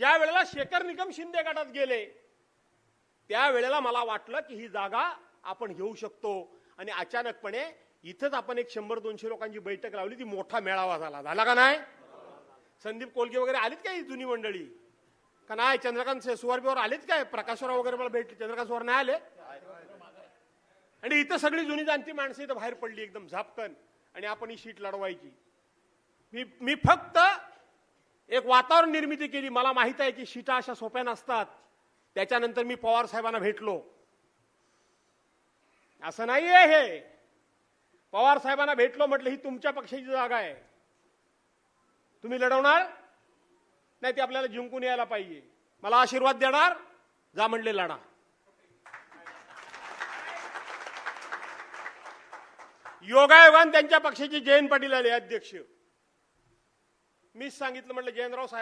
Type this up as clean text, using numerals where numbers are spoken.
ज्या वेळेला शेखर निकम शिंदे गटात गेले त्यावेळेला मला वाटलं की ही जागा आपण घेऊ शकतो आणि अचानकपणे इथंच आपण एक 100-200 लोकांची बैठक लावली, ती मोठा मेळावा झाला का नाही? संदीप कोलगे वगैरे आलीत काय जुनी मंडळी का नाही? चंद्रकांत सुवारबीवर आलीत काय? प्रकाशराव वगैरे मला भेटले, चंद्रकांत सुवार नाही आले? आणि इथं सगळी जुनी जाणती माणसं इथं बाहेर पडली एकदम झापकन आणि आपण ही सीट लढवायची. मी फक्त एक वातावरण निर्मिती केली. मला माहित आहे की सीटा अशा सोप्या नसतात. त्याच्यानंतर मी पवार साहेबांना भेटलो. असं नाहीये हे. पवार साहेबांना भेटलो, म्हटलं ही तुमच्या पक्षाची जागा आहे, तुम्ही लढवणार नाही, ती आपल्याला जिंकून यायला पाहिजे, मला आशीर्वाद देणार, जा म्हणले लढा. योगायोगाने त्यांच्या पक्षाचे जयंत पाटील आले अध्यक्ष. मीच सांगितलं, म्हटलं जयंतराव साहेब